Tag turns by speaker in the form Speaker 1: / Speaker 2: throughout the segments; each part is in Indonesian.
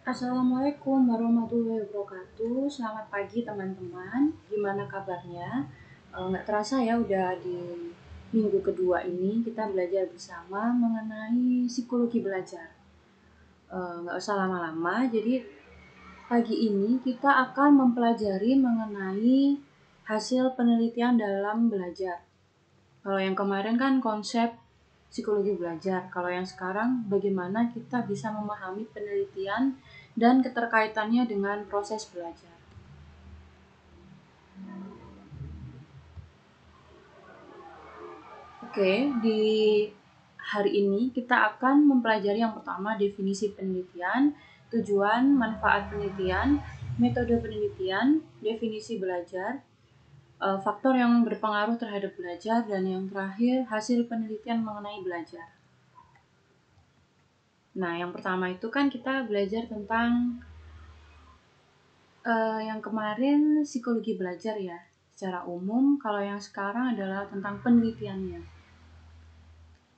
Speaker 1: Assalamualaikum warahmatullahi wabarakatuh. Selamat pagi teman-teman. Gimana kabarnya? Nggak terasa ya udah di minggu kedua ini kita belajar bersama mengenai psikologi belajar. Nggak usah lama-lama. Jadi pagi ini kita akan mempelajari mengenai hasil penelitian dalam belajar. Kalau yang kemarin kan konsep psikologi belajar. Kalau yang sekarang bagaimana kita bisa memahami penelitian dan keterkaitannya dengan proses belajar. Oke, di hari ini kita akan mempelajari yang pertama definisi penelitian, tujuan, manfaat penelitian, metode penelitian, definisi belajar, faktor yang berpengaruh terhadap belajar, dan yang terakhir hasil penelitian mengenai belajar. Nah, yang pertama itu kan kita belajar tentang yang kemarin psikologi belajar ya, secara umum. Kalau yang sekarang adalah tentang penelitiannya.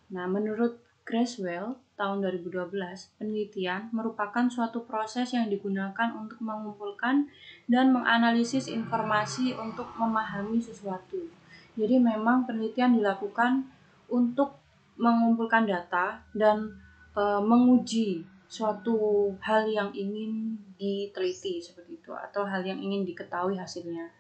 Speaker 1: Nah, menurut Creswell tahun 2012, penelitian merupakan suatu proses yang digunakan untuk mengumpulkan dan menganalisis informasi untuk memahami sesuatu. Jadi memang penelitian dilakukan untuk mengumpulkan data dan menguji suatu hal yang ingin diteliti seperti itu atau hal yang ingin diketahui hasilnya.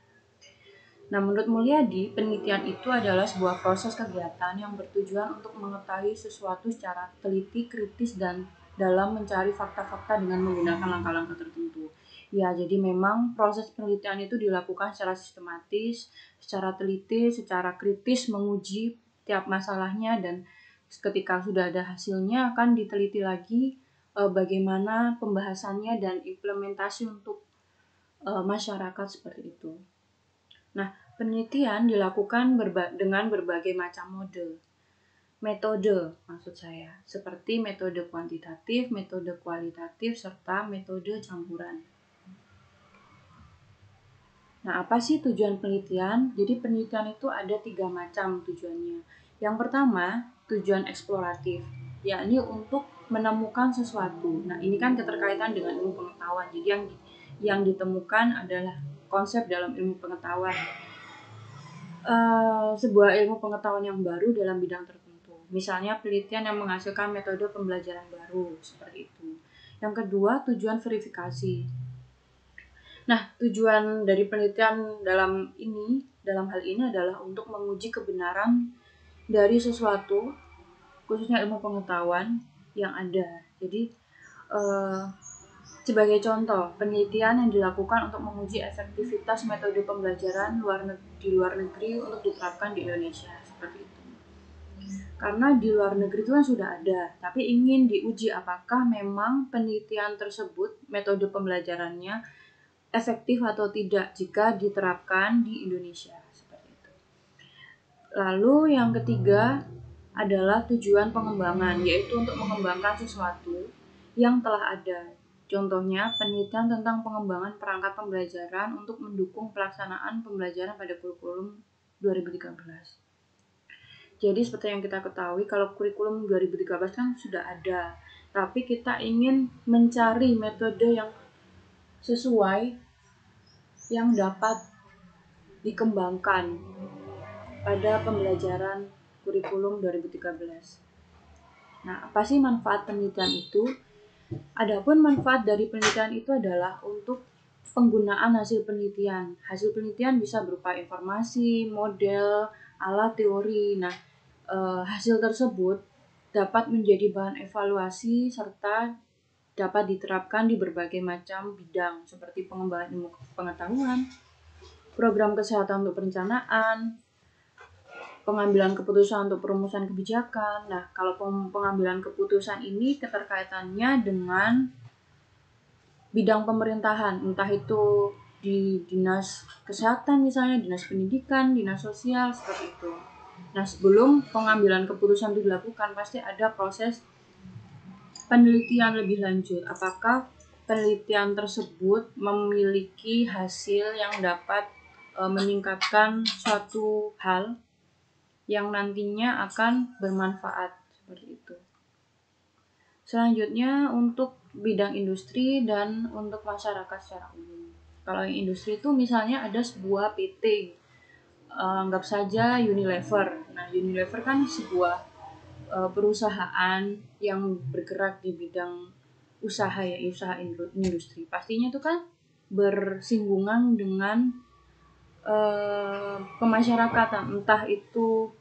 Speaker 1: Nah, menurut Mulyadi, penelitian itu adalah sebuah proses kegiatan yang bertujuan untuk mengetahui sesuatu secara teliti, kritis, dan dalam mencari fakta-fakta dengan menggunakan langkah-langkah tertentu. Ya, jadi memang proses penelitian itu dilakukan secara sistematis, secara teliti, secara kritis, menguji tiap masalahnya, dan ketika sudah ada hasilnya akan diteliti lagi bagaimana pembahasannya dan implementasi untuk masyarakat seperti itu. Nah, penelitian dilakukan dengan berbagai macam metode maksud saya, seperti metode kuantitatif, metode kualitatif, serta metode campuran. Nah, apa sih tujuan penelitian? Jadi penelitian itu ada 3 macam tujuannya. Yang pertama, tujuan eksploratif, yakni untuk menemukan sesuatu. Nah, ini kan keterkaitan dengan ilmu pengetahuan. Jadi yang ditemukan adalah konsep dalam ilmu pengetahuan. Sebuah ilmu pengetahuan yang baru dalam bidang tertentu. Misalnya penelitian yang menghasilkan metode pembelajaran baru, seperti itu. Yang kedua, tujuan verifikasi. Nah, tujuan dari penelitian dalam hal ini adalah untuk menguji kebenaran dari sesuatu, khususnya ilmu pengetahuan yang ada. Jadi, sebagai contoh, penelitian yang dilakukan untuk menguji efektivitas metode pembelajaran di luar negeri untuk diterapkan di Indonesia, seperti itu. Karena di luar negeri itu kan sudah ada, tapi ingin diuji apakah memang penelitian tersebut, metode pembelajarannya efektif atau tidak jika diterapkan di Indonesia, seperti itu. Lalu yang ketiga adalah tujuan pengembangan, yaitu untuk mengembangkan sesuatu yang telah ada. Contohnya, penelitian tentang pengembangan perangkat pembelajaran untuk mendukung pelaksanaan pembelajaran pada kurikulum 2013. Jadi seperti yang kita ketahui, kalau kurikulum 2013 kan sudah ada, tapi kita ingin mencari metode yang sesuai, yang dapat dikembangkan pada pembelajaran kurikulum 2013. Nah, apa sih manfaat penelitian itu? Adapun manfaat dari penelitian itu adalah untuk penggunaan hasil penelitian. Hasil penelitian bisa berupa informasi, model, alat teori. Nah, hasil tersebut dapat menjadi bahan evaluasi serta dapat diterapkan di berbagai macam bidang seperti pengembangan ilmu pengetahuan, program kesehatan untuk perencanaan, pengambilan keputusan untuk perumusan kebijakan. Nah, kalau pengambilan keputusan ini keterkaitannya dengan bidang pemerintahan, entah itu di dinas kesehatan misalnya, dinas pendidikan, dinas sosial, seperti itu. Nah, sebelum pengambilan keputusan itu dilakukan, pasti ada proses penelitian lebih lanjut. Apakah penelitian tersebut memiliki hasil yang dapat meningkatkan suatu hal yang nantinya akan bermanfaat, seperti itu. Selanjutnya, untuk bidang industri dan untuk masyarakat secara umum. Kalau yang industri itu misalnya ada sebuah PT, anggap saja Unilever. Nah, Unilever kan sebuah perusahaan yang bergerak di bidang usaha ya, usaha industri. Pastinya itu kan bersinggungan dengan kemasyarakatan, entah itu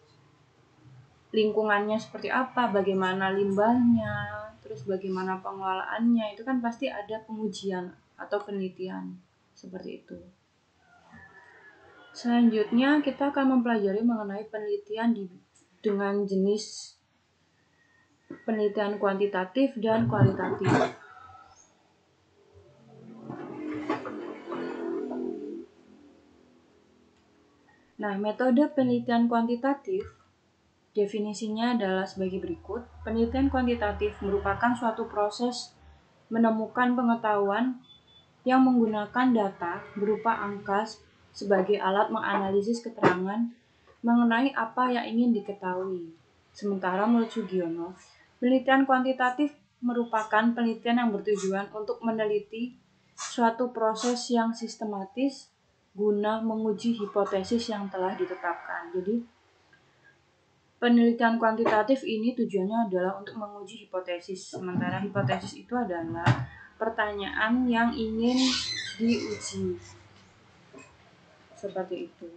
Speaker 1: lingkungannya seperti apa, bagaimana limbahnya, terus bagaimana pengelolaannya, itu kan pasti ada pengujian atau penelitian seperti itu. Selanjutnya kita akan mempelajari mengenai penelitian dengan jenis penelitian kuantitatif dan kualitatif. Nah, metode penelitian kuantitatif definisinya adalah sebagai berikut. Penelitian kuantitatif merupakan suatu proses menemukan pengetahuan yang menggunakan data berupa angka sebagai alat menganalisis keterangan mengenai apa yang ingin diketahui. Sementara menurut Sugiono, penelitian kuantitatif merupakan penelitian yang bertujuan untuk meneliti suatu proses yang sistematis guna menguji hipotesis yang telah ditetapkan. Jadi, penelitian kuantitatif ini tujuannya adalah untuk menguji hipotesis. Sementara hipotesis itu adalah pertanyaan yang ingin diuji. Seperti itu.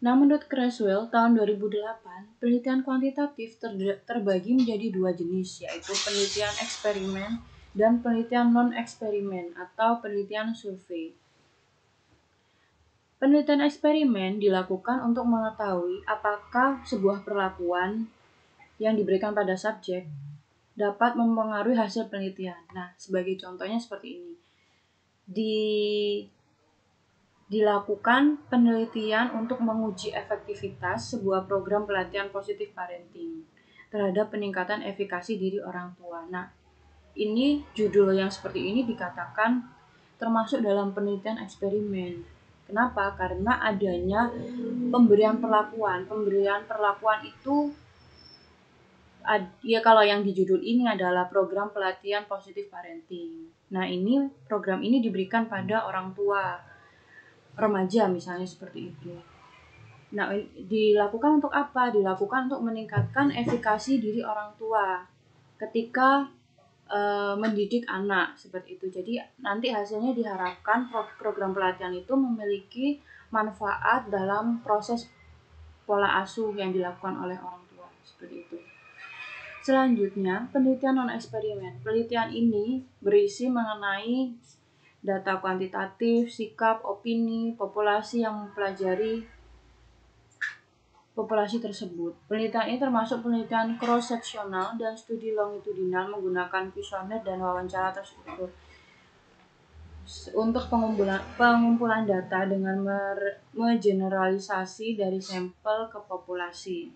Speaker 1: Nah, menurut Creswell tahun 2008, penelitian kuantitatif terbagi menjadi dua jenis, yaitu penelitian eksperimen dan penelitian non-eksperimen atau penelitian survei. Penelitian eksperimen dilakukan untuk mengetahui apakah sebuah perlakuan yang diberikan pada subjek dapat mempengaruhi hasil penelitian. Nah, sebagai contohnya seperti ini. Dilakukan penelitian untuk menguji efektivitas sebuah program pelatihan positif parenting terhadap peningkatan efikasi diri orang tua. Nah, ini judul yang seperti ini dikatakan termasuk dalam penelitian eksperimen. Kenapa? Karena adanya pemberian perlakuan. Pemberian perlakuan itu ya kalau yang di judul ini adalah program pelatihan positif parenting. Nah, program ini diberikan pada orang tua remaja misalnya seperti itu. Nah, dilakukan untuk apa? Dilakukan untuk meningkatkan efikasi diri orang tua ketika mendidik anak seperti itu. Jadi nanti hasilnya diharapkan program pelatihan itu memiliki manfaat dalam proses pola asuh yang dilakukan oleh orang tua seperti itu. Selanjutnya, penelitian non-eksperimen. Penelitian ini berisi mengenai data kuantitatif, sikap, opini, populasi yang mempelajari populasi tersebut. Penelitian ini termasuk penelitian cross-seksional dan studi longitudinal menggunakan kuesioner dan wawancara terstruktur untuk pengumpulan data dengan megeneralisasi dari sampel ke populasi.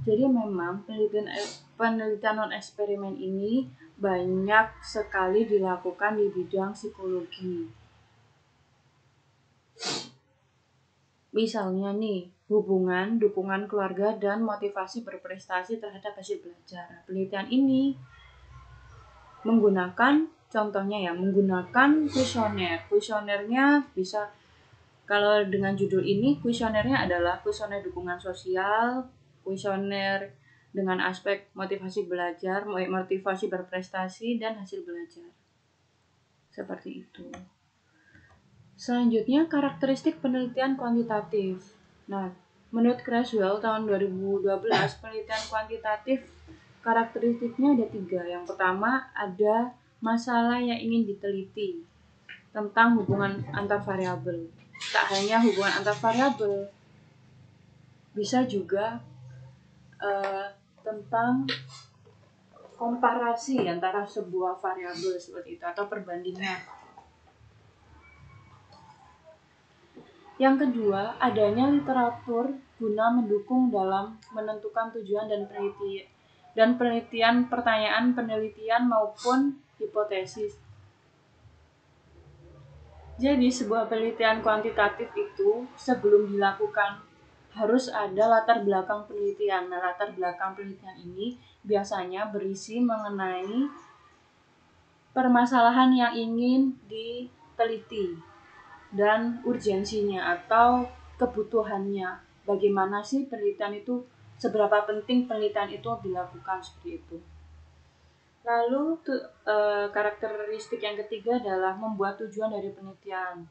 Speaker 1: Jadi memang penelitian non-eksperimen ini banyak sekali dilakukan di bidang psikologi. Misalnya nih, hubungan, dukungan keluarga, dan motivasi berprestasi terhadap hasil belajar. Penelitian ini menggunakan kuesioner. Kuesionernya bisa, kalau dengan judul ini, kuesionernya adalah kuesioner dukungan sosial, kuesioner dengan aspek motivasi belajar, motivasi berprestasi, dan hasil belajar. Seperti itu. Selanjutnya, karakteristik penelitian kuantitatif. Nah, menurut Creswell tahun 2012, penelitian kuantitatif karakteristiknya ada 3. Yang pertama, ada masalah yang ingin diteliti tentang hubungan antar variabel. Tak hanya hubungan antar variabel, bisa juga tentang komparasi antara sebuah variabel seperti itu atau perbandingan. Yang kedua, adanya literatur guna mendukung dalam menentukan tujuan dan penelitian pertanyaan penelitian maupun hipotesis. Jadi, sebuah penelitian kuantitatif itu sebelum dilakukan harus ada latar belakang penelitian. Nah, latar belakang penelitian ini biasanya berisi mengenai permasalahan yang ingin diteliti dan urgensinya atau kebutuhannya. Bagaimana sih penelitian itu, seberapa penting penelitian itu dilakukan, seperti itu. Lalu karakteristik yang ketiga adalah membuat tujuan dari penelitian,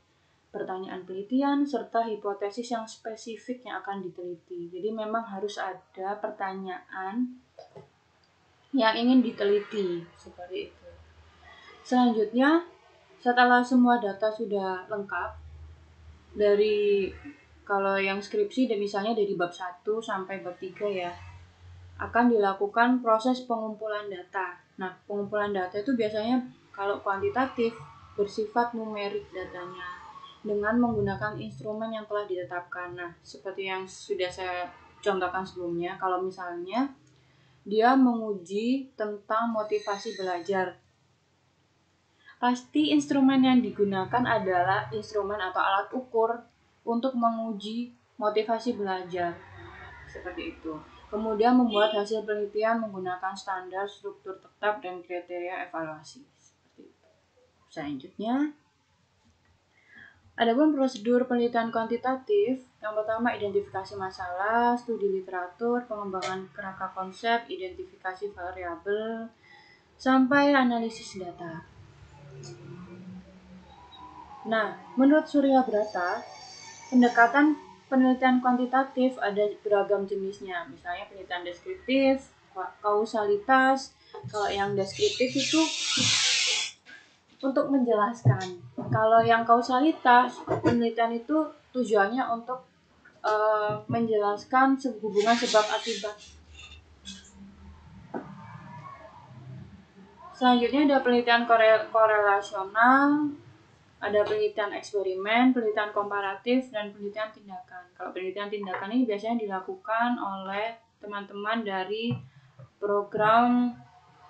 Speaker 1: pertanyaan penelitian, serta hipotesis yang spesifik yang akan diteliti. Jadi memang harus ada pertanyaan yang ingin diteliti, seperti itu. Selanjutnya, setelah semua data sudah lengkap, dari kalau yang skripsi misalnya dari bab 1 sampai bab 3 ya, akan dilakukan proses pengumpulan data. Nah, pengumpulan data itu biasanya kalau kuantitatif bersifat numerik datanya dengan menggunakan instrumen yang telah ditetapkan. Nah, seperti yang sudah saya contohkan sebelumnya, kalau misalnya dia menguji tentang motivasi belajar, pasti instrumen yang digunakan adalah instrumen atau alat ukur untuk menguji motivasi belajar, seperti itu. Kemudian membuat hasil penelitian menggunakan standar, struktur tetap, dan kriteria evaluasi, seperti itu. Selanjutnya, adapun prosedur penelitian kuantitatif, yang pertama identifikasi masalah, studi literatur, pengembangan kerangka konsep, identifikasi variabel, sampai analisis data. Nah, menurut Surya Brata, pendekatan penelitian kuantitatif ada beragam jenisnya, misalnya penelitian deskriptif, kausalitas. Kalau yang deskriptif itu untuk menjelaskan. Kalau yang kausalitas, penelitian itu tujuannya untuk menjelaskan hubungan sebab akibat. Selanjutnya ada penelitian korelasional, ada penelitian eksperimen, penelitian komparatif, dan penelitian tindakan. Kalau penelitian tindakan ini biasanya dilakukan oleh teman-teman dari program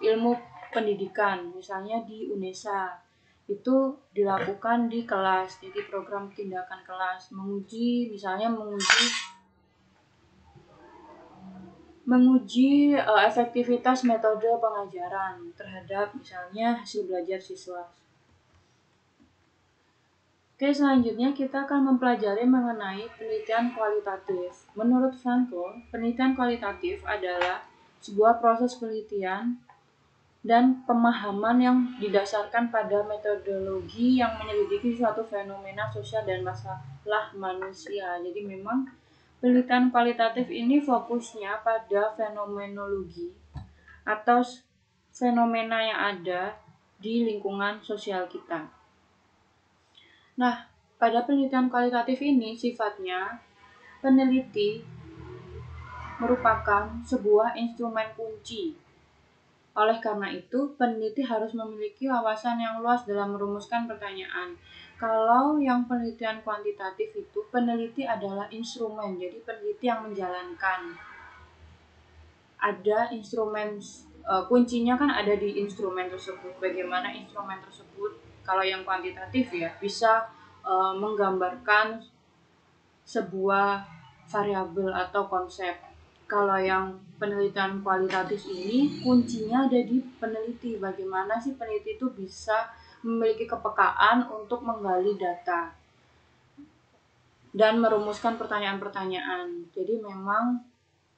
Speaker 1: ilmu pendidikan, misalnya di UNESA. Itu dilakukan di kelas, jadi program tindakan kelas, misalnya menguji efektivitas metode pengajaran terhadap misalnya hasil belajar siswa. Oke, selanjutnya kita akan mempelajari mengenai penelitian kualitatif. Menurut Franco, penelitian kualitatif adalah sebuah proses penelitian dan pemahaman yang didasarkan pada metodologi yang menyelidiki suatu fenomena sosial dan masalah manusia. Jadi memang penelitian kualitatif ini fokusnya pada fenomenologi atau fenomena yang ada di lingkungan sosial kita. Nah, pada penelitian kualitatif ini sifatnya peneliti merupakan sebuah instrumen kunci. Oleh karena itu, peneliti harus memiliki wawasan yang luas dalam merumuskan pertanyaan. Kalau yang penelitian kuantitatif itu, peneliti adalah instrumen, jadi peneliti yang menjalankan. Ada instrumen, kuncinya kan ada di instrumen tersebut. Bagaimana instrumen tersebut? Kalau yang kuantitatif ya, bisa menggambarkan sebuah variabel atau konsep. Kalau yang penelitian kualitatif ini kuncinya ada di peneliti. Bagaimana sih peneliti itu bisa memiliki kepekaan untuk menggali data dan merumuskan pertanyaan-pertanyaan. Jadi memang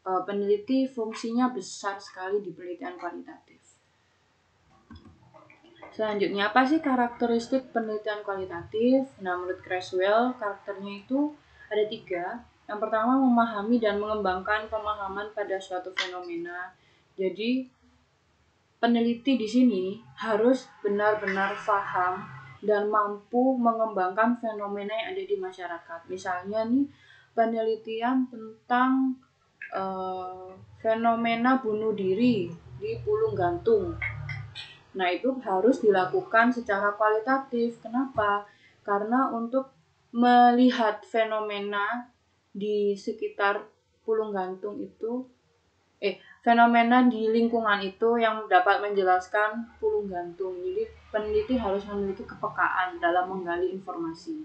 Speaker 1: peneliti fungsinya besar sekali di penelitian kualitatif. Selanjutnya, apa sih karakteristik penelitian kualitatif? Nah, menurut Creswell, karakternya itu ada 3. Yang pertama, memahami dan mengembangkan pemahaman pada suatu fenomena. Jadi, peneliti di sini harus benar-benar paham dan mampu mengembangkan fenomena yang ada di masyarakat. Misalnya nih, penelitian tentang fenomena bunuh diri di Pulung Gantung. Nah, itu harus dilakukan secara kualitatif. Kenapa? Karena untuk melihat fenomena di sekitar Pulung Gantung itu, fenomena di lingkungan itu yang dapat menjelaskan Pulung Gantung. Jadi, peneliti harus memiliki kepekaan dalam menggali informasi.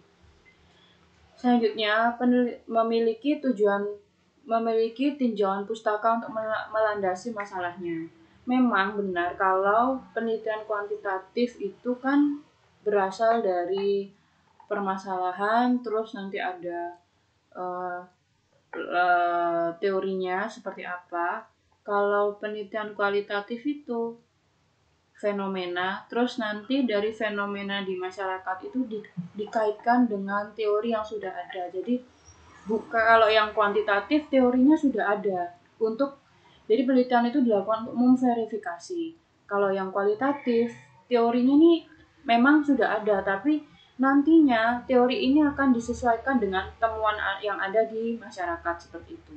Speaker 1: Selanjutnya, memiliki tinjauan pustaka untuk melandasi masalahnya. Memang benar kalau penelitian kuantitatif itu kan berasal dari permasalahan, terus nanti ada teorinya seperti apa. Kalau penelitian kualitatif itu fenomena, terus nanti dari fenomena di masyarakat itu dikaitkan dengan teori yang sudah ada. Jadi kalau yang kuantitatif teorinya sudah ada jadi penelitian itu dilakukan untuk memverifikasi. Kalau yang kualitatif teorinya ini memang sudah ada, tapi nantinya teori ini akan disesuaikan dengan temuan yang ada di masyarakat seperti itu.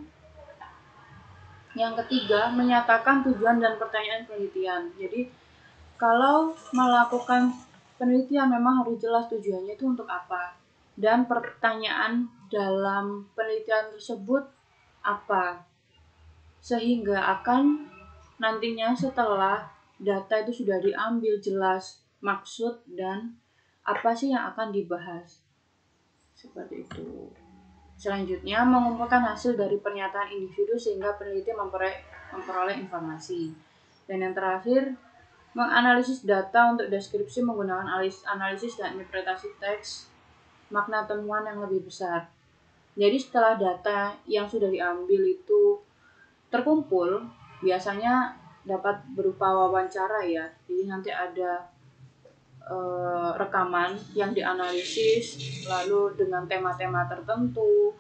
Speaker 1: Yang ketiga, menyatakan tujuan dan pertanyaan penelitian. Jadi kalau melakukan penelitian memang harus jelas tujuannya itu untuk apa, dan pertanyaan dalam penelitian tersebut apa, sehingga akan nantinya setelah data itu sudah diambil jelas maksud dan apa sih yang akan dibahas. Seperti itu. Selanjutnya, mengumpulkan hasil dari pernyataan individu sehingga peneliti memperoleh informasi. Dan yang terakhir, menganalisis data untuk deskripsi menggunakan analisis dan interpretasi teks makna temuan yang lebih besar. Jadi setelah data yang sudah diambil itu terkumpul, biasanya dapat berupa wawancara ya. Jadi nanti ada rekaman yang dianalisis, lalu dengan tema-tema tertentu.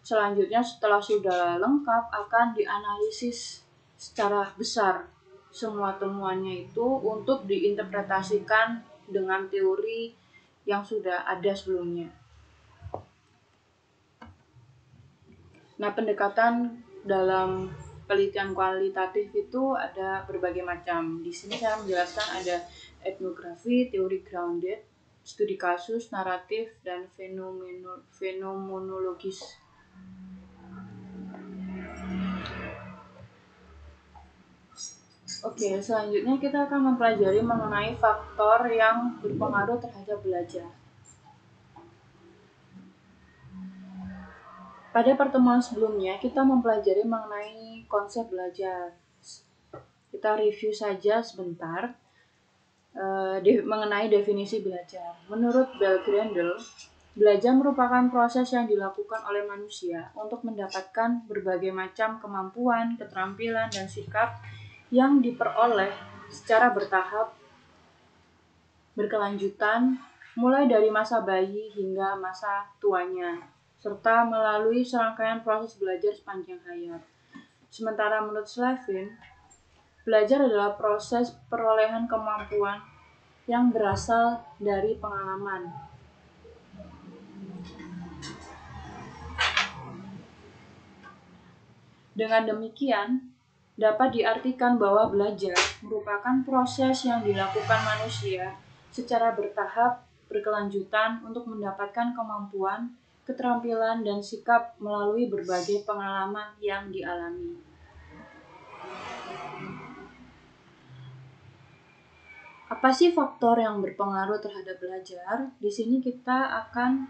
Speaker 1: Selanjutnya setelah sudah lengkap akan dianalisis secara besar semua temuannya itu untuk diinterpretasikan dengan teori yang sudah ada sebelumnya. Nah, pendekatan dalam penelitian kualitatif itu ada berbagai macam. Di sini saya menjelaskan ada etnografi, teori grounded, studi kasus, naratif, dan fenomenologis. Oke, selanjutnya kita akan mempelajari mengenai faktor yang berpengaruh terhadap belajar. Pada pertemuan sebelumnya, kita mempelajari mengenai konsep belajar. Kita review saja sebentar mengenai definisi belajar. Menurut Belgrandel, belajar merupakan proses yang dilakukan oleh manusia untuk mendapatkan berbagai macam kemampuan, keterampilan, dan sikap yang diperoleh secara bertahap, berkelanjutan, mulai dari masa bayi hingga masa tuanya, serta melalui serangkaian proses belajar sepanjang hayat. Sementara menurut Slavin, belajar adalah proses perolehan kemampuan yang berasal dari pengalaman. Dengan demikian, dapat diartikan bahwa belajar merupakan proses yang dilakukan manusia secara bertahap, berkelanjutan untuk mendapatkan kemampuan, keterampilan, dan sikap melalui berbagai pengalaman yang dialami. Apa sih faktor yang berpengaruh terhadap belajar? Di sini kita akan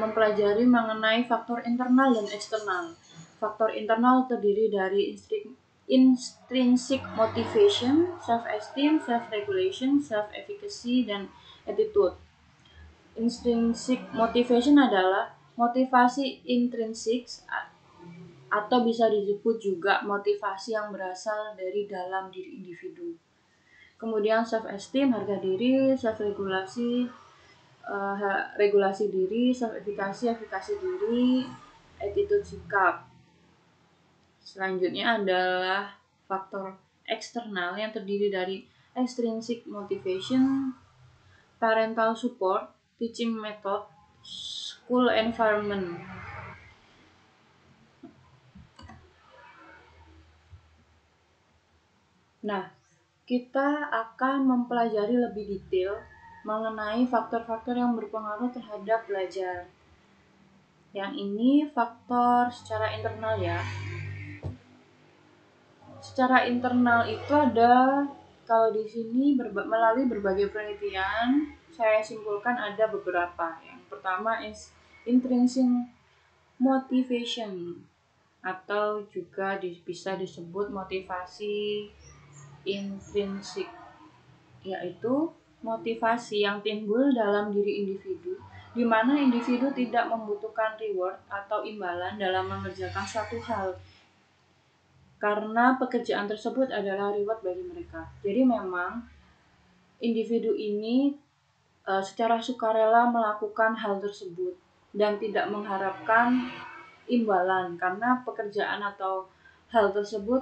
Speaker 1: mempelajari mengenai faktor internal dan eksternal. Faktor internal terdiri dari intrinsic motivation, self-esteem, self-regulation, self-efficacy, dan attitude. Intrinsic motivation adalah motivasi intrinsik atau bisa disebut juga motivasi yang berasal dari dalam diri individu. Kemudian self-esteem, harga diri, self-regulasi, regulasi diri, self-efikasi, efikasi diri, attitude sikap. Selanjutnya adalah faktor eksternal yang terdiri dari extrinsic motivation, parental support, teaching method, school environment. Nah, kita akan mempelajari lebih detail mengenai faktor-faktor yang berpengaruh terhadap belajar. Yang ini faktor secara internal ya. Secara internal itu ada, kalau di sini melalui berbagai penelitian, saya simpulkan ada beberapa. Yang pertama intrinsic motivation, atau juga bisa disebut motivasi intrinsik, yaitu motivasi yang timbul dalam diri individu, di mana individu tidak membutuhkan reward atau imbalan dalam mengerjakan suatu hal, karena pekerjaan tersebut adalah reward bagi mereka. Jadi memang individu ini secara sukarela melakukan hal tersebut dan tidak mengharapkan imbalan, karena pekerjaan atau hal tersebut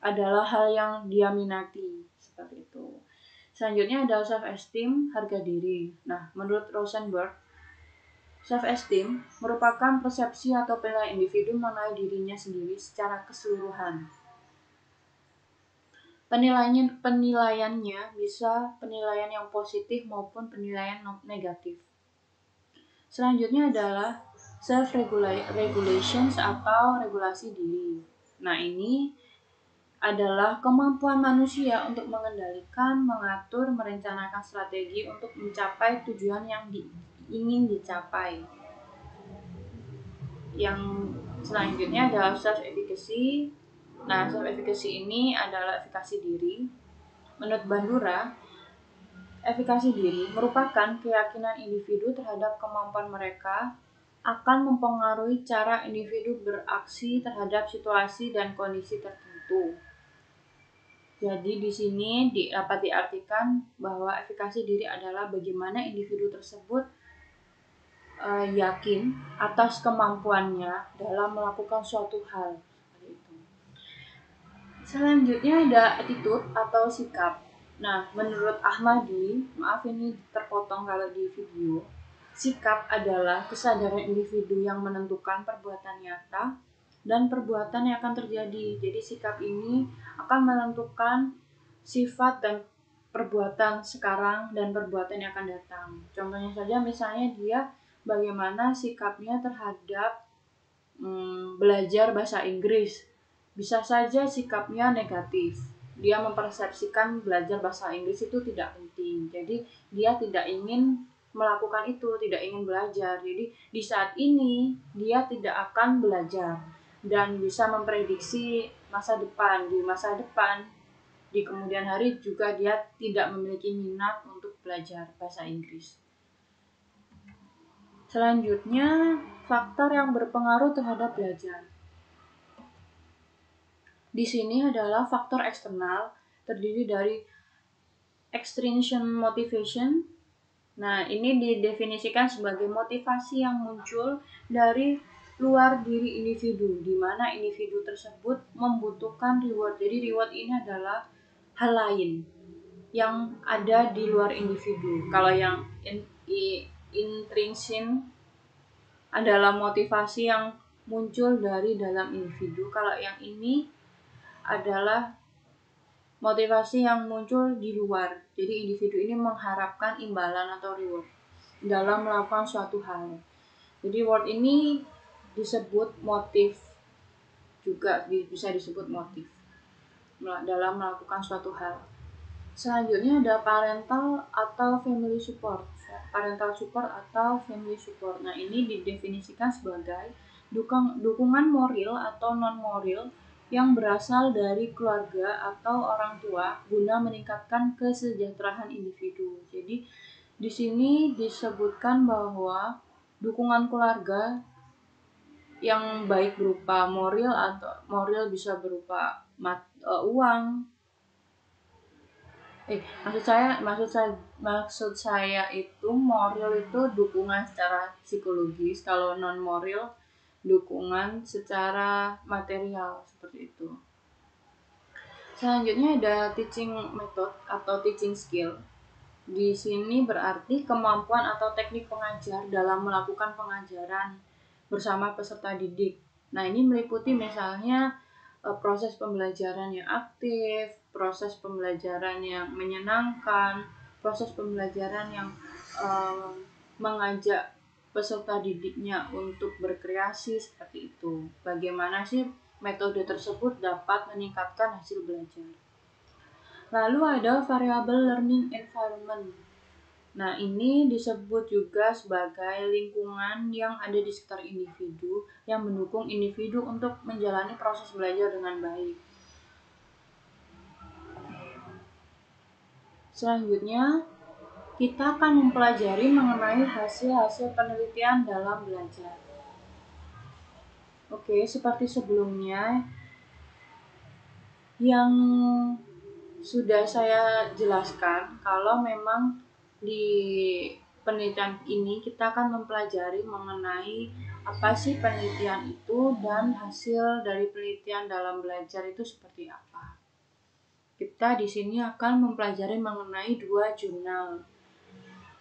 Speaker 1: adalah hal yang dia minati, seperti itu. Selanjutnya ada self-esteem, harga diri. Nah, menurut Rosenberg, self-esteem merupakan persepsi atau penilaian individu mengenai dirinya sendiri secara keseluruhan. Penilaiannya bisa penilaian yang positif maupun penilaian negatif. Selanjutnya adalah self-regulations atau regulasi diri. Nah, ini adalah kemampuan manusia untuk mengendalikan, mengatur, merencanakan strategi untuk mencapai tujuan yang ingin dicapai. Yang selanjutnya adalah self-efficacy. Nah, self-efficacy ini adalah efikasi diri. Menurut Bandura, efikasi diri merupakan keyakinan individu terhadap kemampuan mereka akan mempengaruhi cara individu beraksi terhadap situasi dan kondisi tertentu. Jadi di sini dapat diartikan bahwa efikasi diri adalah bagaimana individu tersebut yakin atas kemampuannya dalam melakukan suatu hal. Selanjutnya ada attitude atau sikap. Nah, menurut Ahmadi, maaf ini terpotong kalau di video, sikap adalah kesadaran individu yang menentukan perbuatan nyata dan perbuatan yang akan terjadi. Jadi sikap ini akan menentukan sifat dan perbuatan sekarang dan perbuatan yang akan datang. Contohnya saja misalnya dia bagaimana sikapnya terhadap belajar bahasa Inggris. Bisa saja sikapnya negatif. Dia mempersepsikan belajar bahasa Inggris itu tidak penting. Jadi dia tidak ingin melakukan itu, tidak ingin belajar. Jadi di saat ini dia tidak akan belajar dan bisa memprediksi masa depan. Di masa depan, di kemudian hari juga dia tidak memiliki minat untuk belajar bahasa Inggris. Selanjutnya, faktor yang berpengaruh terhadap belajar. Di sini adalah faktor eksternal, terdiri dari extrinsic motivation. Nah, ini didefinisikan sebagai motivasi yang muncul dari luar diri individu, di mana individu tersebut membutuhkan reward. Jadi reward ini adalah hal lain yang ada di luar individu. Kalau yang intrinsic adalah motivasi yang muncul dari dalam individu. Kalau yang ini adalah motivasi yang muncul di luar. Jadi individu ini mengharapkan imbalan atau reward dalam melakukan suatu hal. Jadi reward ini disebut motif, juga bisa disebut motif dalam melakukan suatu hal. Selanjutnya ada parental atau family support. Parental support atau family support. Nah, ini didefinisikan sebagai dukungan moral atau non-moral yang berasal dari keluarga atau orang tua guna meningkatkan kesejahteraan individu. Jadi di sini disebutkan bahwa dukungan keluarga yang baik berupa moral atau moral bisa berupa uang. Maksud saya itu moral itu dukungan secara psikologis, kalau non moral dukungan secara material, seperti itu. Selanjutnya ada teaching method atau teaching skill. Di sini berarti kemampuan atau teknik pengajar dalam melakukan pengajaran bersama peserta didik. Nah, ini meliputi misalnya proses pembelajaran yang aktif, proses pembelajaran yang menyenangkan, proses pembelajaran yang mengajak peserta didiknya untuk berkreasi, seperti itu. Bagaimana sih metode tersebut dapat meningkatkan hasil belajar. Lalu ada variable learning environment. Nah, ini disebut juga sebagai lingkungan yang ada di sekitar individu yang mendukung individu untuk menjalani proses belajar dengan baik. Selanjutnya, kita akan mempelajari mengenai hasil-hasil penelitian dalam belajar. Oke, seperti sebelumnya yang sudah saya jelaskan, kalau memang di penelitian ini kita akan mempelajari mengenai apa sih penelitian itu dan hasil dari penelitian dalam belajar itu seperti apa. Kita di sini akan mempelajari mengenai 2 jurnal.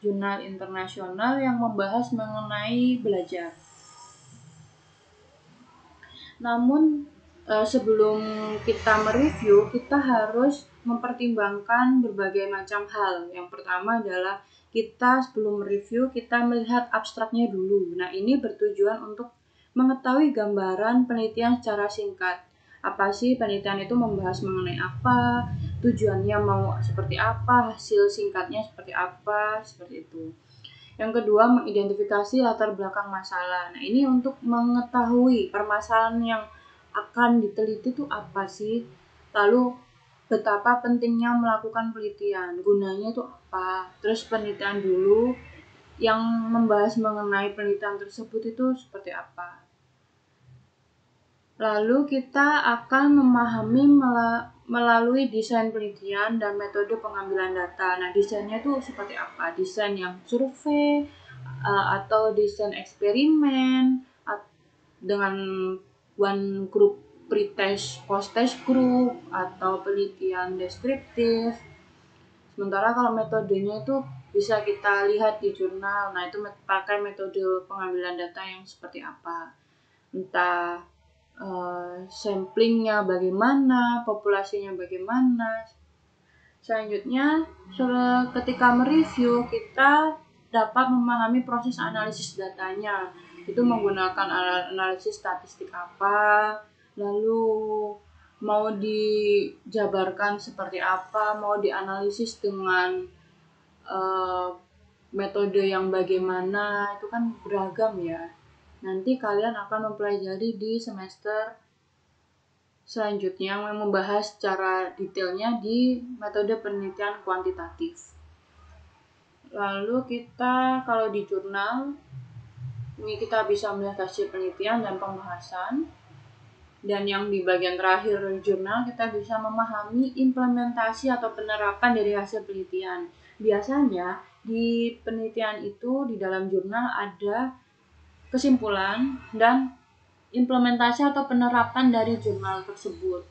Speaker 1: Jurnal internasional yang membahas mengenai belajar. Namun sebelum kita mereview, kita harus mempertimbangkan berbagai macam hal. Yang pertama adalah kita sebelum mereview, kita melihat abstraknya dulu. Nah, ini bertujuan untuk mengetahui gambaran penelitian secara singkat. Apa sih penelitian itu membahas mengenai apa, tujuannya mau seperti apa, hasil singkatnya seperti apa, seperti itu. Yang kedua, mengidentifikasi latar belakang masalah. Nah, ini untuk mengetahui permasalahan yang akan diteliti itu apa sih, lalu betapa pentingnya melakukan penelitian, gunanya itu apa, terus penelitian dulu yang membahas mengenai penelitian tersebut itu seperti apa. Lalu kita akan memahami melalui desain penelitian dan metode pengambilan data. Nah, desainnya itu seperti apa? Desain yang survei atau desain eksperimen dengan one group pretest post-test group atau penelitian deskriptif. Sementara kalau metodenya itu bisa kita lihat di jurnal. Nah, itu pakai metode pengambilan data yang seperti apa. Entah samplingnya bagaimana, populasinya bagaimana. Selanjutnya, ketika mereview, kita dapat memahami proses analisis datanya. Itu menggunakan analisis statistik apa, lalu mau dijabarkan seperti apa, mau dianalisis dengan metode yang bagaimana, itu kan beragam ya. Nanti kalian akan mempelajari di semester selanjutnya yang membahas secara detailnya di metode penelitian kuantitatif. Lalu kita kalau di jurnal ini kita bisa melihat hasil penelitian dan pembahasan. Dan yang di bagian terakhir jurnal kita bisa memahami implementasi atau penerapan dari hasil penelitian. Biasanya di penelitian itu di dalam jurnal ada kesimpulan dan implementasi atau penerapan dari jurnal tersebut.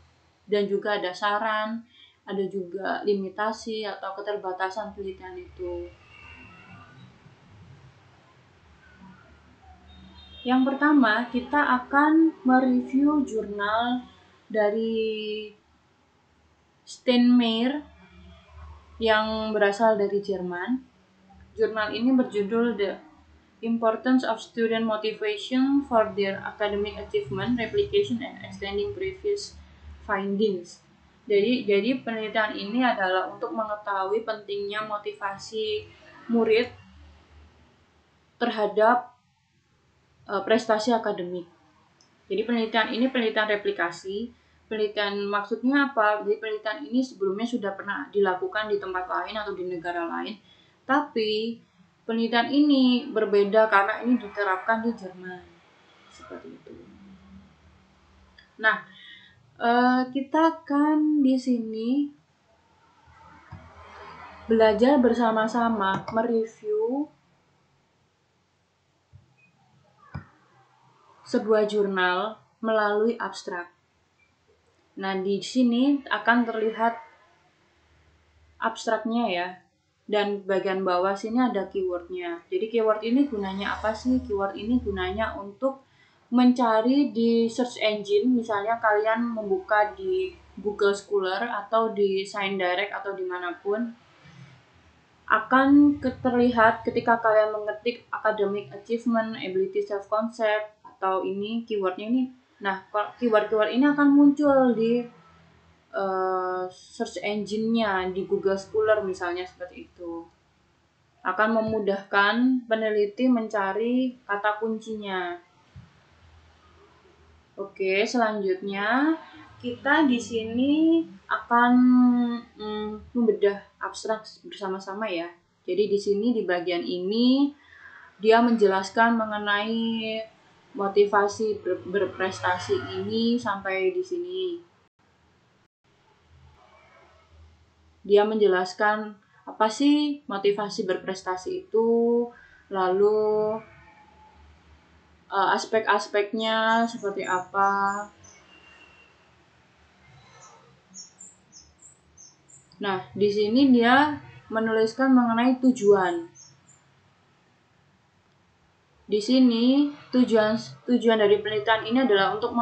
Speaker 1: Dan juga ada saran, ada juga limitasi atau keterbatasan penelitian itu. Yang pertama, kita akan mereview jurnal dari Steinmeier yang berasal dari Jerman. Jurnal ini berjudul The Importance of Student Motivation for Their Academic Achievement, Replication and Extending Previous Findings. Jadi penelitian ini adalah untuk mengetahui pentingnya motivasi murid terhadap prestasi akademik. Jadi penelitian ini penelitian replikasi. Penelitian maksudnya apa? Jadi penelitian ini sebelumnya sudah pernah dilakukan di tempat lain atau di negara lain. Tapi penelitian ini berbeda karena ini diterapkan di Jerman. Seperti itu. Nah, kita akan di sini belajar bersama-sama mereview sebuah jurnal melalui abstrak. Nah, di sini akan terlihat abstraknya ya. Dan bagian bawah sini ada keywordnya. Jadi keyword ini gunanya apa sih? Keyword ini gunanya untuk mencari di search engine. Misalnya kalian membuka di Google Scholar atau di ScienceDirect atau dimanapun. Akan terlihat ketika kalian mengetik academic achievement, ability self-concept, atau ini keywordnya ini. Nah, keyword-keyword ini akan muncul di search engine-nya di Google Scholar misalnya seperti itu. akan memudahkan peneliti mencari kata kuncinya. Oke, selanjutnya kita di sini akan membedah abstrak bersama-sama ya. Jadi di sini di bagian ini dia menjelaskan mengenai motivasi berprestasi ini sampai di sini. Dia menjelaskan apa sih motivasi berprestasi itu, lalu aspek-aspeknya seperti apa. Nah, di sini dia menuliskan mengenai tujuan. Di sini tujuan dari penelitian ini adalah untuk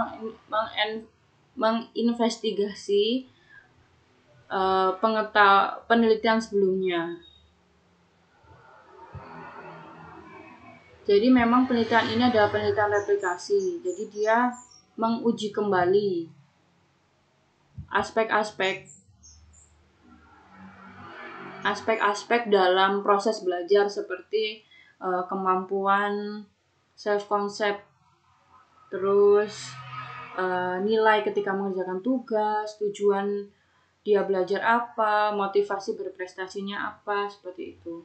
Speaker 1: menginvestigasi penelitian sebelumnya. Jadi memang penelitian ini adalah penelitian replikasi. Jadi dia menguji kembali aspek-aspek dalam proses belajar seperti kemampuan self concept, terus nilai ketika mengerjakan tugas, tujuan dia belajar apa, motivasi berprestasinya apa, seperti itu.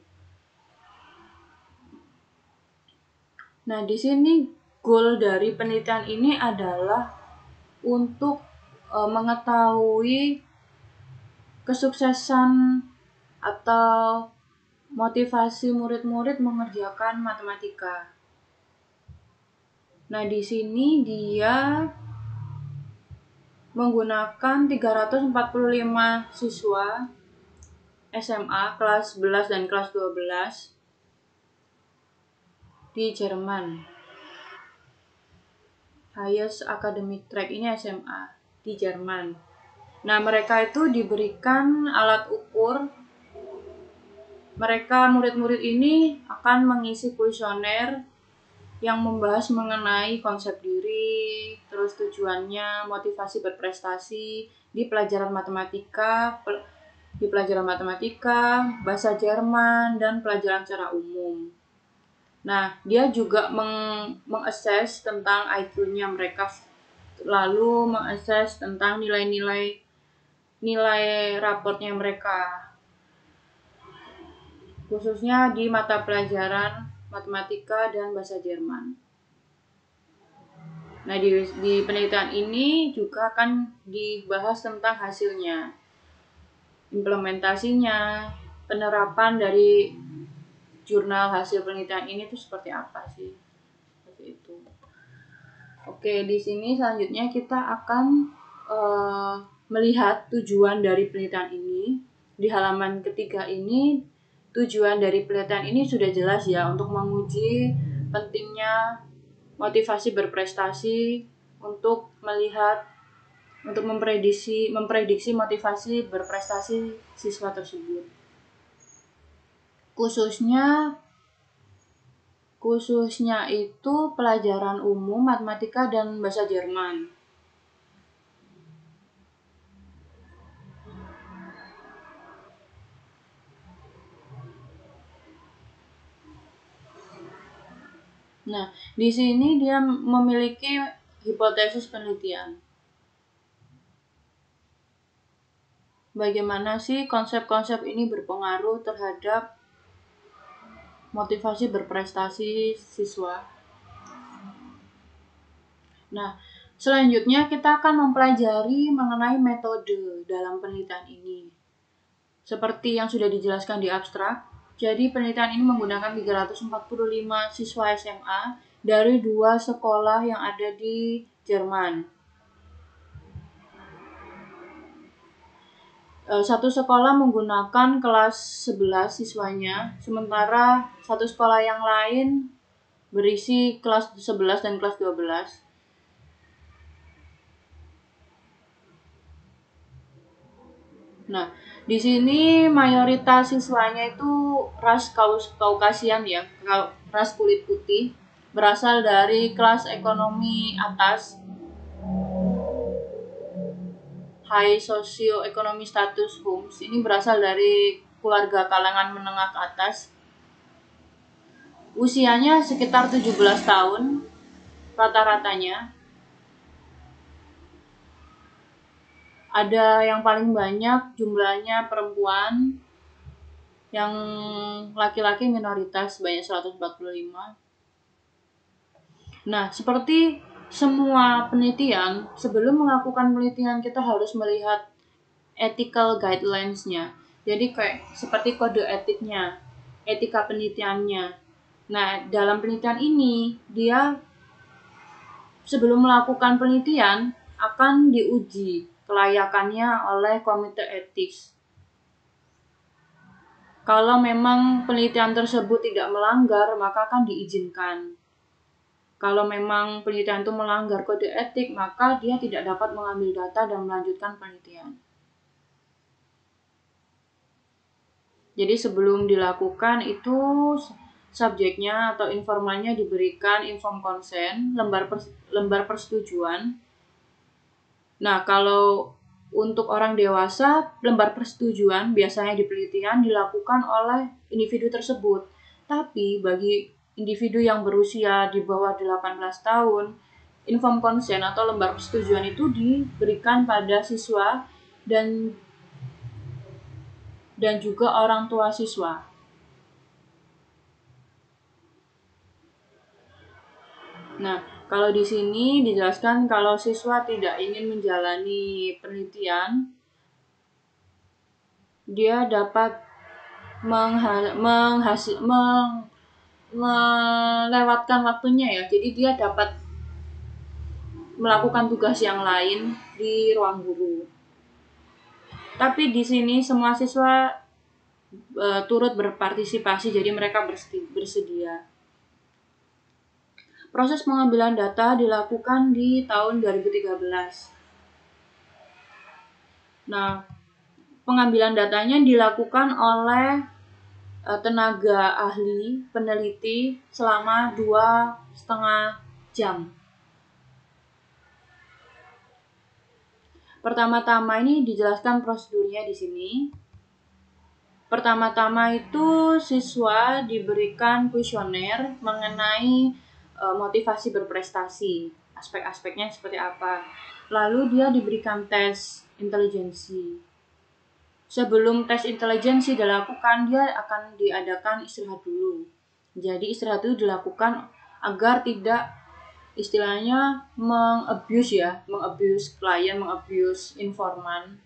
Speaker 1: Nah, di sini goal dari penelitian ini adalah untuk mengetahui kesuksesan atau motivasi murid-murid mengerjakan matematika. Nah, di sini dia menggunakan 345 siswa SMA kelas 11 dan kelas 12 di Jerman. Highest Academic Track ini SMA di Jerman. Nah, mereka itu diberikan alat ukur. Mereka murid-murid ini akan mengisi kuesioner yang membahas mengenai konsep diri, terus tujuannya, motivasi berprestasi di pelajaran matematika, bahasa Jerman, dan pelajaran secara umum. Nah, dia juga meng-assess tentang IQ-nya mereka, lalu meng-assess tentang nilai raportnya mereka, khususnya di mata pelajaran matematika dan bahasa Jerman. Nah, di penelitian ini juga akan dibahas tentang hasilnya, implementasinya, penerapan dari jurnal hasil penelitian ini tuh seperti apa sih? Seperti itu. Oke, di sini selanjutnya kita akan melihat tujuan dari penelitian ini. Di halaman ketiga ini, tujuan dari penelitian ini sudah jelas ya, untuk menguji pentingnya motivasi berprestasi, untuk memprediksi motivasi berprestasi siswa tersebut. Khususnya itu pelajaran umum, matematika, dan bahasa Jerman. Nah, di sini dia memiliki hipotesis penelitian. Bagaimana sih konsep-konsep ini berpengaruh terhadap motivasi berprestasi siswa? Nah, selanjutnya kita akan mempelajari mengenai metode dalam penelitian ini. Seperti yang sudah dijelaskan di abstrak, jadi penelitian ini menggunakan 345 siswa SMA dari 2 sekolah yang ada di Jerman. Satu sekolah menggunakan kelas 11 siswanya, sementara satu sekolah yang lain berisi kelas 11 dan kelas 12. Nah, di sini mayoritas siswanya itu ras Kaukasian ya, ras kulit putih, berasal dari kelas ekonomi atas, high socio-economy status homes. Ini berasal dari keluarga kalangan menengah ke atas. usianya sekitar 17 tahun rata-ratanya. Ada yang paling banyak jumlahnya perempuan, yang laki-laki minoritas banyak 145. Nah, seperti semua penelitian, sebelum melakukan penelitian kita harus melihat ethical guidelines-nya. Jadi kayak seperti kode etiknya, etika penelitiannya. Nah, dalam penelitian ini, dia sebelum melakukan penelitian akan diuji kelayakannya oleh komite etis. Kalau memang penelitian tersebut tidak melanggar, maka akan diizinkan. Kalau memang penelitian itu melanggar kode etik, maka dia tidak dapat mengambil data dan melanjutkan penelitian. Jadi sebelum dilakukan itu subjeknya atau informannya diberikan inform consent, lembar persetujuan. Nah, kalau untuk orang dewasa, lembar persetujuan biasanya di penelitian dilakukan oleh individu tersebut. Tapi bagi individu yang berusia di bawah 18 tahun, inform consent atau lembar persetujuan itu diberikan pada siswa dan juga orang tua siswa. Nah, kalau di sini dijelaskan kalau siswa tidak ingin menjalani penelitian, dia dapat melewatkan waktunya ya. Jadi dia dapat melakukan tugas yang lain di ruang guru. Tapi di sini semua siswa turut berpartisipasi, jadi mereka bersedia. Proses pengambilan data dilakukan di tahun 2013. Nah, pengambilan datanya dilakukan oleh tenaga ahli peneliti selama 2,5 jam. Pertama-tama ini dijelaskan prosedurnya di sini. Pertama-tama itu siswa diberikan kuesioner mengenai motivasi berprestasi, aspek-aspeknya seperti apa. Lalu dia diberikan tes intelijensi. Sebelum tes intelijensi dilakukan, dia akan diadakan istirahat dulu. Jadi istirahat itu dilakukan agar tidak istilahnya mengabuse klien, mengabuse informan.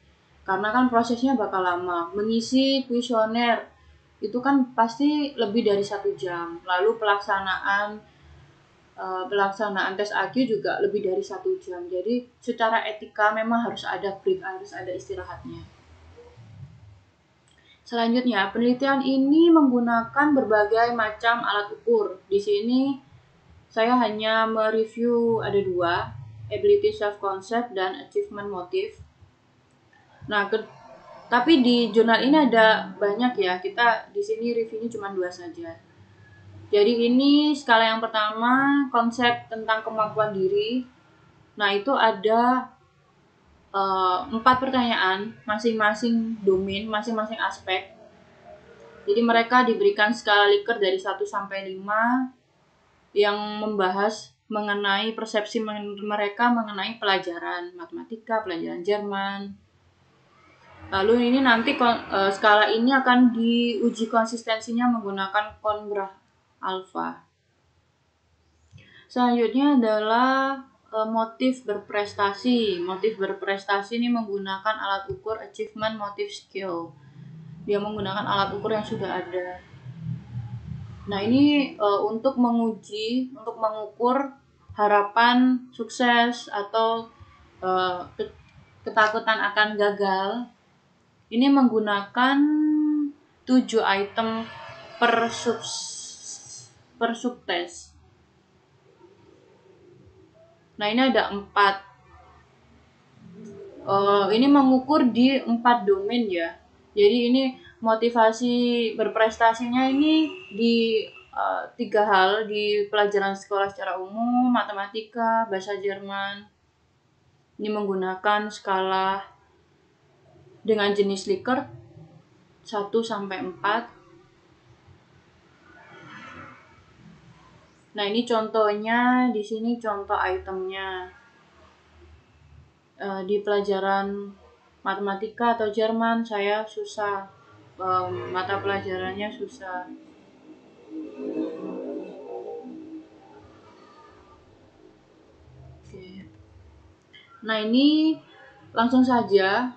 Speaker 1: Karena kan prosesnya bakal lama. Mengisi kuesioner itu kan pasti lebih dari 1 jam. Lalu pelaksanaan tes IQ juga lebih dari 1 jam. Jadi secara etika memang harus ada break, harus ada istirahatnya. Selanjutnya, penelitian ini menggunakan berbagai macam alat ukur. Di sini saya hanya mereview ada 2, ability self-concept dan achievement motive. Nah, tapi di jurnal ini ada banyak ya. Kita di sini reviewnya cuma 2 saja. Jadi ini skala yang pertama, konsep tentang kemampuan diri. Nah, itu ada 4 pertanyaan, masing-masing domain, masing-masing aspek. Jadi mereka diberikan skala Likert dari 1 sampai 5 yang membahas mengenai persepsi mereka mengenai pelajaran matematika, pelajaran Jerman. Lalu ini nanti skala ini akan diuji konsistensinya menggunakan Kohn-Graf alpha. Selanjutnya adalah motif berprestasi. Motif berprestasi ini menggunakan alat ukur achievement motive skill. Dia menggunakan alat ukur yang sudah ada. Nah, ini untuk mengukur harapan sukses atau ketakutan akan gagal. Ini menggunakan 7 item per subtes. Nah, ini ada 4. Ini mengukur di 4 domain ya. Jadi ini motivasi berprestasinya ini di 3 hal, di pelajaran sekolah secara umum, matematika, bahasa Jerman. Ini menggunakan skala dengan jenis Likert 1 sampai 4. Nah, ini contohnya, di sini contoh itemnya. Di pelajaran matematika atau Jerman saya susah, mata pelajarannya susah. Oke. Nah, ini langsung saja,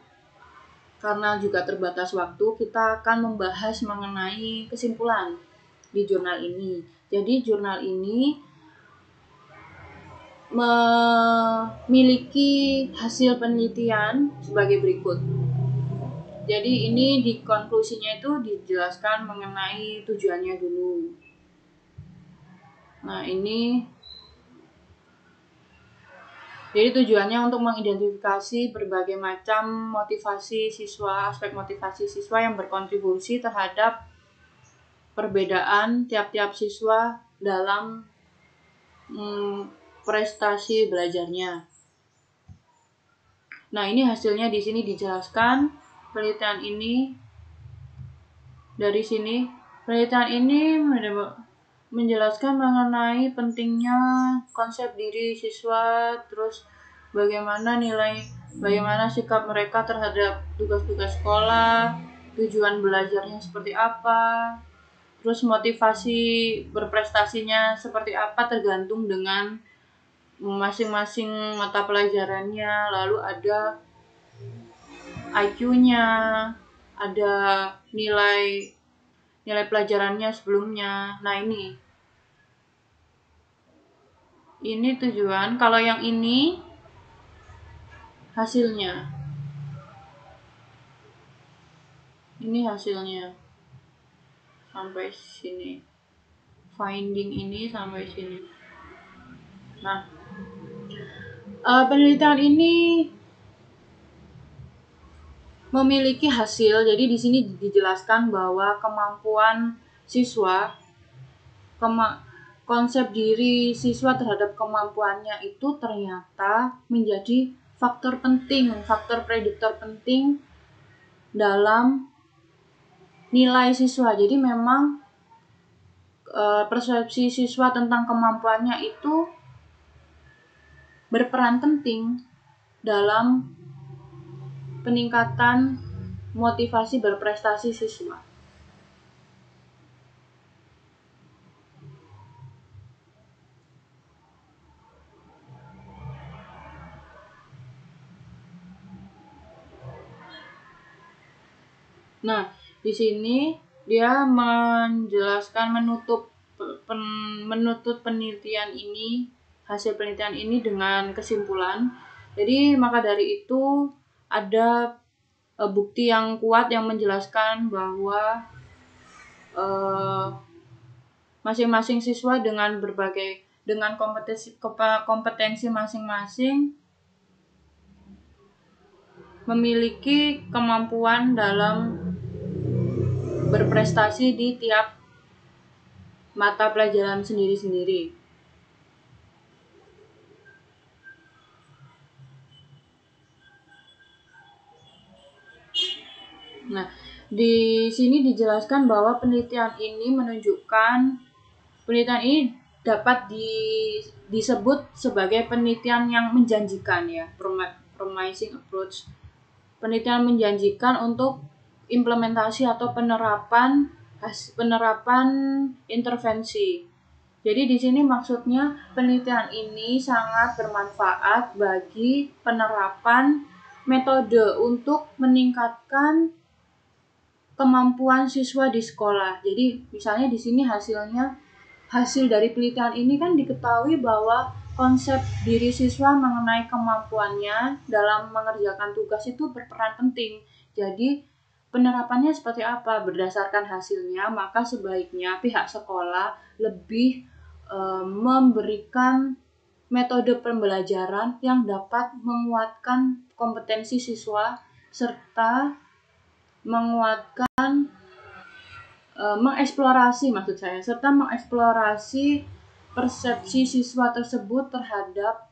Speaker 1: karena juga terbatas waktu, kita akan membahas mengenai kesimpulan di jurnal ini. Jadi jurnal ini memiliki hasil penelitian sebagai berikut. Jadi ini di konklusinya itu dijelaskan mengenai tujuannya dulu. Nah, ini jadi tujuannya untuk mengidentifikasi berbagai macam motivasi siswa, aspek motivasi siswa yang berkontribusi terhadap perbedaan tiap-tiap siswa dalam prestasi belajarnya. Nah, ini hasilnya di sini dijelaskan. Penelitian ini dari sini, penelitian ini menjelaskan mengenai pentingnya konsep diri siswa, terus bagaimana sikap mereka terhadap tugas-tugas sekolah, tujuan belajarnya seperti apa, terus motivasi berprestasinya seperti apa tergantung dengan masing-masing mata pelajarannya. Lalu ada IQ-nya, ada nilai pelajarannya sebelumnya. Nah, ini tujuan. Kalau yang ini hasilnya. Ini hasilnya sampai sini. Finding ini sampai sini. Nah, penelitian ini memiliki hasil. Jadi di sini dijelaskan bahwa kemampuan siswa, konsep diri siswa terhadap kemampuannya itu ternyata menjadi faktor prediktor penting dalam nilai siswa. Jadi memang persepsi siswa tentang kemampuannya itu berperan penting dalam peningkatan motivasi berprestasi siswa. Nah, di sini dia menjelaskan menutup penelitian ini, hasil penelitian ini dengan kesimpulan. Jadi maka dari itu ada bukti yang kuat yang menjelaskan bahwa masing-masing siswa dengan kompetensi masing-masing memiliki kemampuan dalam berprestasi di tiap mata pelajaran sendiri-sendiri. Nah, di sini dijelaskan bahwa penelitian ini dapat disebut sebagai penelitian yang menjanjikan, ya, promising approach. Penelitian menjanjikan untuk implementasi atau penerapan intervensi. Jadi di sini maksudnya penelitian ini sangat bermanfaat bagi penerapan metode untuk meningkatkan kemampuan siswa di sekolah. Jadi misalnya di sini hasil dari penelitian ini kan diketahui bahwa konsep diri siswa mengenai kemampuannya dalam mengerjakan tugas itu berperan penting. Jadi penerapannya seperti apa? Berdasarkan hasilnya, maka sebaiknya pihak sekolah lebih memberikan metode pembelajaran yang dapat menguatkan kompetensi siswa serta mengeksplorasi persepsi siswa tersebut terhadap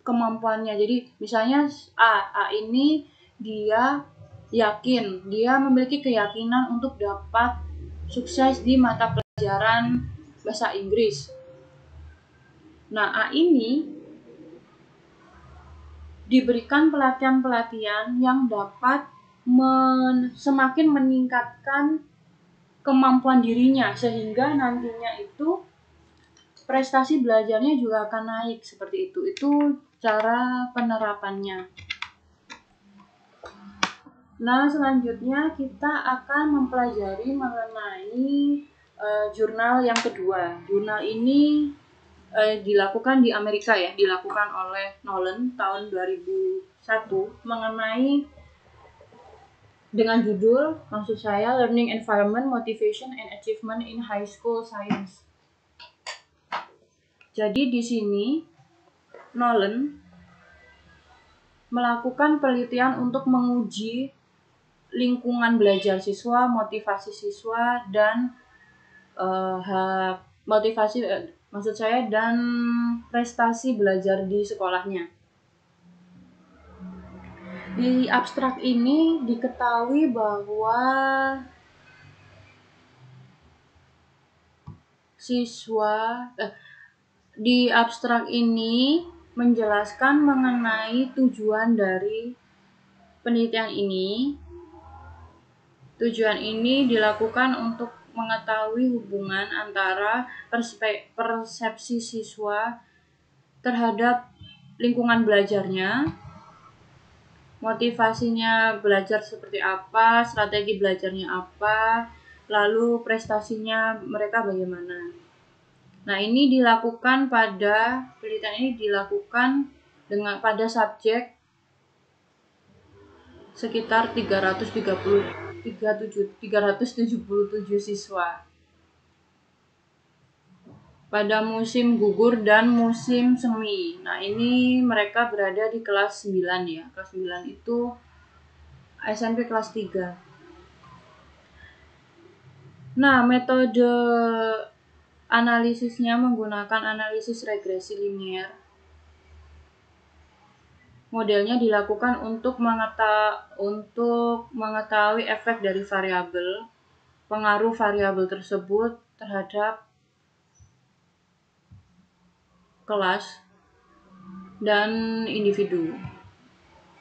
Speaker 1: kemampuannya. Jadi misalnya A ini dia memiliki keyakinan untuk dapat sukses di mata pelajaran bahasa Inggris. Nah, A ini diberikan pelatihan-pelatihan yang dapat semakin meningkatkan kemampuan dirinya, sehingga nantinya itu prestasi belajarnya juga akan naik seperti itu. Itu cara penerapannya. Nah, selanjutnya kita akan mempelajari mengenai jurnal yang kedua. Jurnal ini dilakukan di Amerika ya, dilakukan oleh Nolan tahun 2001 mengenai dengan judul, maksud saya, Learning Environment, Motivation and Achievement in High School Science. Jadi di sini Nolan melakukan penelitian untuk menguji lingkungan belajar siswa, motivasi siswa, dan dan prestasi belajar di sekolahnya. Di abstrak ini diketahui bahwa di abstrak ini menjelaskan mengenai tujuan dari penelitian ini. Tujuan ini dilakukan untuk mengetahui hubungan antara persepsi siswa terhadap lingkungan belajarnya, motivasinya belajar seperti apa, strategi belajarnya apa, lalu prestasinya mereka bagaimana. Nah, penelitian ini dilakukan pada subjek sekitar 377 siswa pada musim gugur dan musim semi. Nah, ini mereka berada di kelas 9 ya. Kelas 9 itu SMP kelas 3. Nah, metode analisisnya menggunakan analisis regresi linier. Modelnya dilakukan untuk mengetahui efek dari variabel, pengaruh variabel tersebut terhadap kelas dan individu,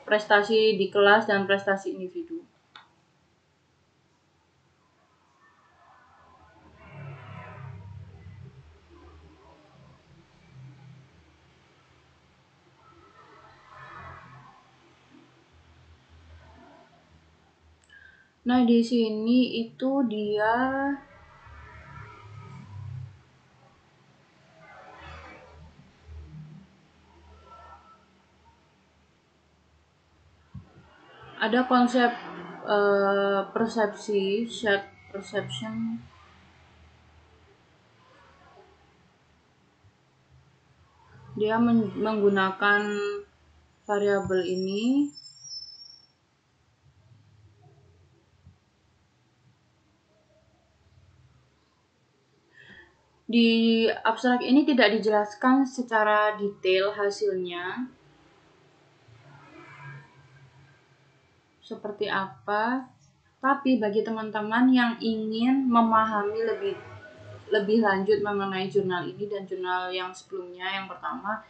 Speaker 1: prestasi di kelas dan prestasi individu. Nah, di sini itu dia ada konsep persepsi, shared perception. Dia menggunakan variabel ini di abstrak ini tidak dijelaskan secara detail hasilnya seperti apa, tapi bagi teman-teman yang ingin memahami lebih lanjut mengenai jurnal ini dan jurnal yang sebelumnya, yang pertama,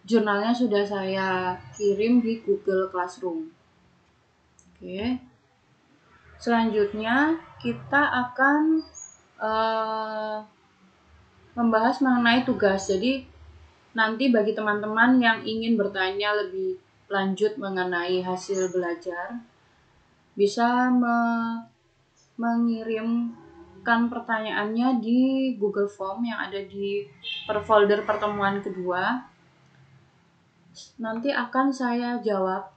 Speaker 1: jurnalnya sudah saya kirim di Google Classroom. Oke. Selanjutnya kita akan membahas mengenai tugas. Jadi nanti bagi teman-teman yang ingin bertanya lebih lanjut mengenai hasil belajar, bisa mengirimkan pertanyaannya di Google Form yang ada di folder pertemuan kedua. Nanti akan saya jawab.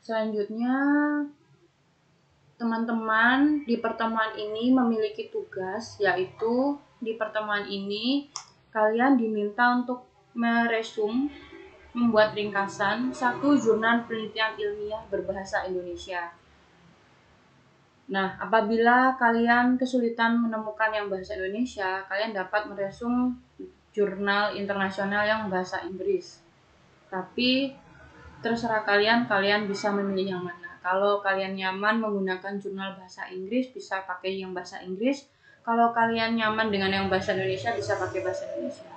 Speaker 1: Selanjutnya, teman-teman di pertemuan ini memiliki tugas, yaitu di pertemuan ini kalian diminta untuk membuat ringkasan satu jurnal penelitian ilmiah berbahasa Indonesia. Nah, apabila kalian kesulitan menemukan yang bahasa Indonesia, kalian dapat meresum jurnal internasional yang bahasa Inggris. Tapi terserah kalian bisa memilih yang mana. Kalau kalian nyaman menggunakan jurnal bahasa Inggris, bisa pakai yang bahasa Inggris. Kalau kalian nyaman dengan yang bahasa Indonesia, bisa pakai bahasa Indonesia.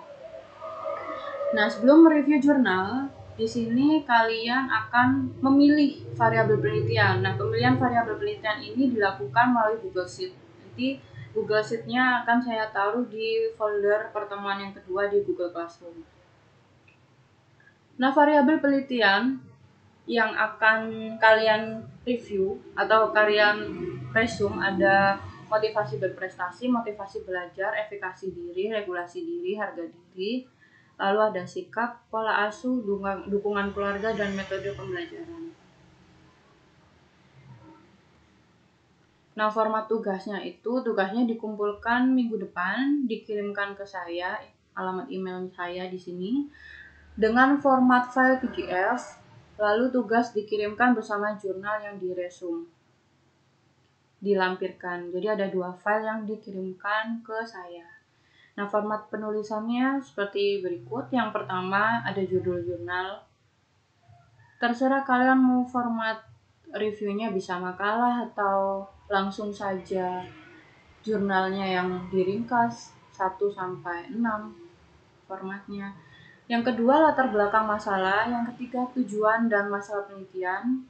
Speaker 1: Nah, sebelum mereview jurnal, di sini kalian akan memilih variabel penelitian. Nah, pemilihan variabel penelitian ini dilakukan melalui Google Sheet. Nanti Google Sheet-nya akan saya taruh di folder pertemuan yang kedua di Google Classroom. Nah, variabel penelitian yang akan kalian review atau kalian resume ada motivasi berprestasi, motivasi belajar, efikasi diri, regulasi diri, harga diri, lalu ada sikap, pola asuh, dukungan keluarga, dan metode pembelajaran. Nah, format tugasnya dikumpulkan minggu depan, dikirimkan ke saya, alamat email saya di sini, dengan format file PDF, lalu tugas dikirimkan bersama jurnal yang diresum, dilampirkan. Jadi ada 2 file yang dikirimkan ke saya. Nah, format penulisannya seperti berikut. Yang pertama ada judul jurnal. Terserah kalian mau format reviewnya, bisa makalah atau langsung saja jurnalnya yang diringkas 1-6 formatnya. Yang kedua latar belakang masalah. Yang ketiga tujuan dan masalah penelitian.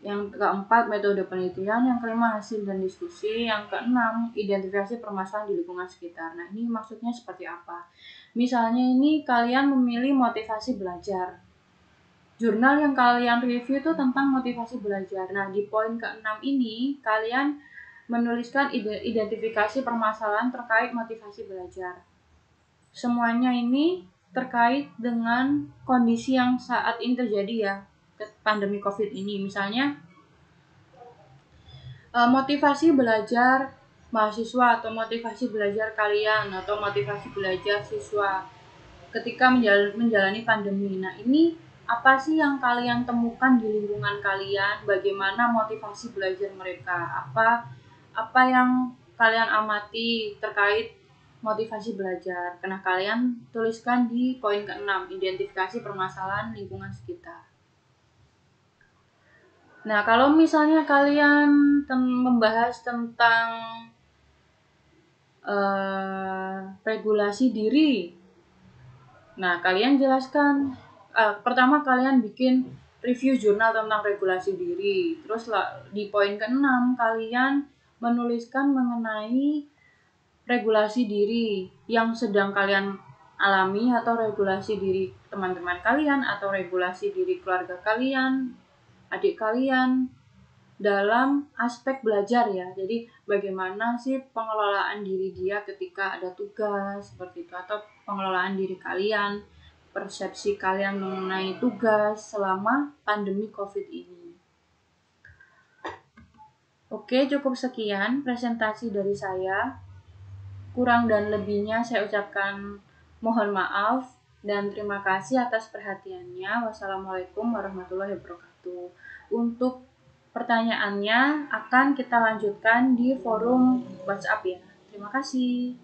Speaker 1: Yang keempat metode penelitian. Yang kelima hasil dan diskusi. Yang keenam identifikasi permasalahan di lingkungan sekitar. Nah, ini maksudnya seperti apa? Misalnya ini kalian memilih motivasi belajar. Jurnal yang kalian review itu tentang motivasi belajar. Nah, di poin ke-6 ini kalian menuliskan identifikasi permasalahan terkait motivasi belajar. Semuanya ini terkait dengan kondisi yang saat ini terjadi ya, pandemi COVID ini. Misalnya motivasi belajar mahasiswa atau motivasi belajar kalian atau motivasi belajar siswa ketika menjalani pandemi. Nah, ini apa sih yang kalian temukan di lingkungan kalian? Bagaimana motivasi belajar mereka? Apa yang kalian amati terkait motivasi belajar? Karena kalian tuliskan di poin ke-6, identifikasi permasalahan lingkungan sekitar. Nah, kalau misalnya kalian membahas tentang regulasi diri, nah kalian jelaskan. Pertama kalian bikin review jurnal tentang regulasi diri. Terus di poin ke-6 kalian menuliskan mengenai regulasi diri yang sedang kalian alami atau regulasi diri teman-teman kalian atau regulasi diri keluarga kalian, adik kalian dalam aspek belajar ya. Jadi bagaimana sih pengelolaan diri dia ketika ada tugas seperti itu, atau pengelolaan diri kalian, persepsi kalian mengenai tugas selama pandemi COVID ini. Oke, cukup sekian presentasi dari saya. Kurang dan lebihnya saya ucapkan mohon maaf dan terima kasih atas perhatiannya. Wassalamualaikum warahmatullahi wabarakatuh. Untuk pertanyaannya akan kita lanjutkan di forum WhatsApp ya. Terima kasih.